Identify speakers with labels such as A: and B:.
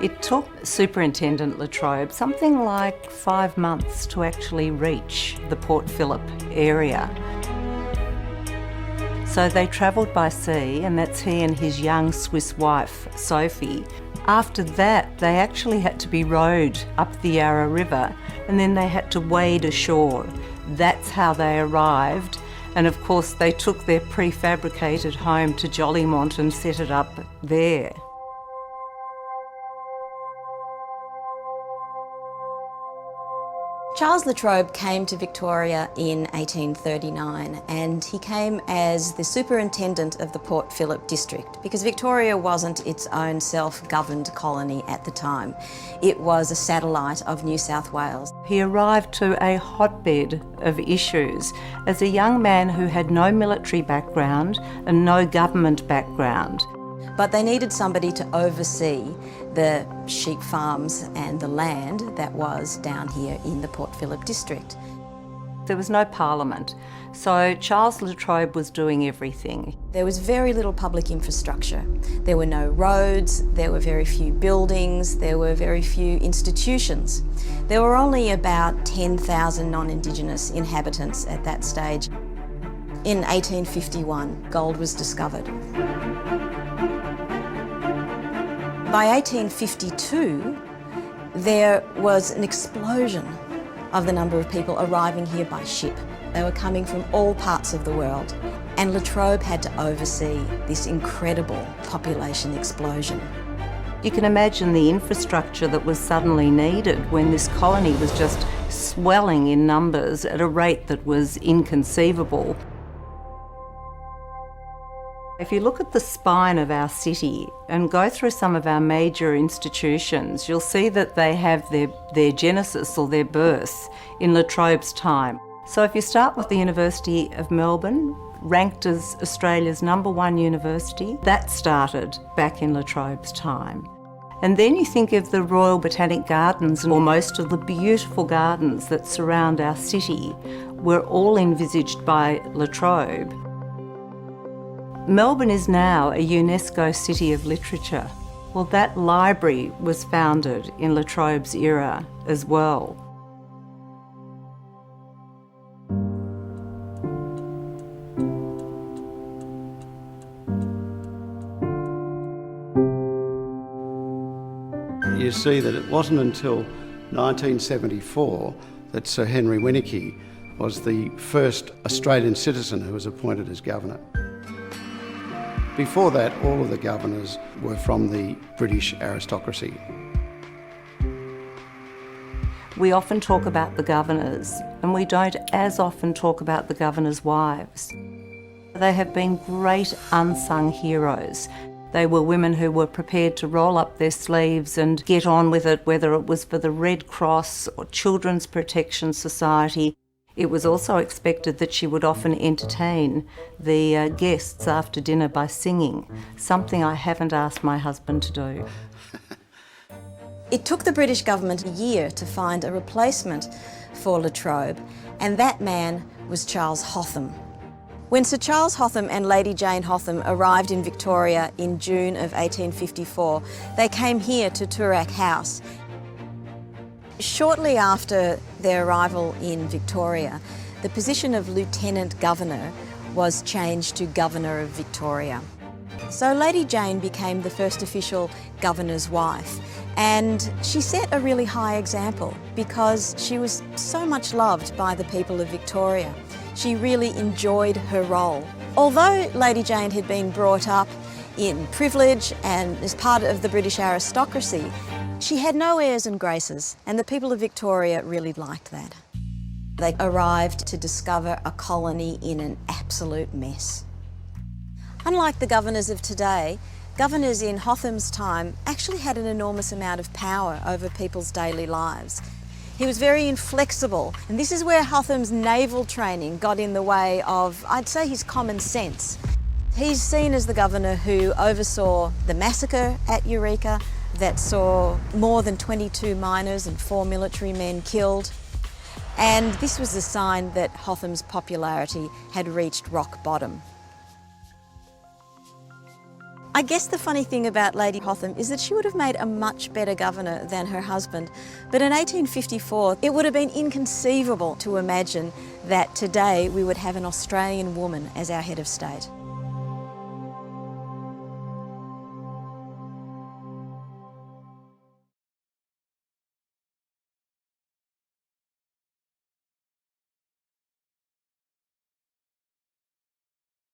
A: It took Superintendent Latrobe something like 5 months to actually reach the Port Phillip area. So they travelled by sea, and that's he and his young Swiss wife, Sophie. After that, they actually had to be rowed up the Yarra River, and then they had to wade ashore. That's how they arrived. And of course, they took their prefabricated home to Jolimont and set it up there.
B: Charles Latrobe came to Victoria in 1839, and he came as the superintendent of the Port Phillip district, because Victoria wasn't its own self-governed colony at the time. It was a satellite of New South Wales.
A: He arrived to a hotbed of issues as a young man who had no military background and no government background.
B: But they needed somebody to oversee the sheep farms and the land that was down here in the Port Phillip district.
A: There was no parliament, so Charles Latrobe was doing everything.
B: There was very little public infrastructure. There were no roads, there were very few buildings, there were very few institutions. There were only about 10,000 non-Indigenous inhabitants at that stage. In 1851, gold was discovered. By 1852, there was an explosion of the number of people arriving here by ship. They were coming from all parts of the world, and Latrobe had to oversee this incredible population explosion.
A: You can imagine the infrastructure that was suddenly needed when this colony was just swelling in numbers at a rate that was inconceivable. If you look at the spine of our city and go through some of our major institutions, you'll see that they have their genesis or their birth in Latrobe's time. So if you start with the University of Melbourne, ranked as Australia's #1 university, that started back in Latrobe's time. And then you think of the Royal Botanic Gardens, or most of the beautiful gardens that surround our city were all envisaged by Latrobe. Melbourne is now a UNESCO City of Literature. Well, that library was founded in Latrobe's era as well.
C: You see that it wasn't until 1974 that Sir Henry Winnicky was the first Australian citizen who was appointed as governor. Before that, all of the governors were from the British aristocracy.
A: We often talk about the governors, and we don't as often talk about the governors' wives. They have been great unsung heroes. They were women who were prepared to roll up their sleeves and get on with it, whether it was for the Red Cross or Children's Protection Society. It was also expected that she would often entertain the guests after dinner by singing, something I haven't asked my husband to do.
B: It took the British government a year to find a replacement for Latrobe, and that man was Charles Hotham. When Sir Charles Hotham and Lady Jane Hotham arrived in Victoria in June of 1854, they came here to Toorak House. Shortly after their arrival in Victoria, the position of Lieutenant Governor was changed to Governor of Victoria. So Lady Jane became the first official governor's wife, and she set a really high example because she was so much loved by the people of Victoria. She really enjoyed her role. Although Lady Jane had been brought up in privilege and as part of the British aristocracy, she had no airs and graces, and the people of Victoria really liked that. They arrived to discover a colony in an absolute mess. Unlike the governors of today, governors in Hotham's time actually had an enormous amount of power over people's daily lives. He was very inflexible, and this is where Hotham's naval training got in the way of, I'd say, his common sense. He's seen as the governor who oversaw the massacre at Eureka, that saw more than 22 miners and 4 military men killed. And this was a sign that Hotham's popularity had reached rock bottom. I guess the funny thing about Lady Hotham is that she would have made a much better governor than her husband. But in 1854, it would have been inconceivable to imagine that today we would have an Australian woman as our head of state.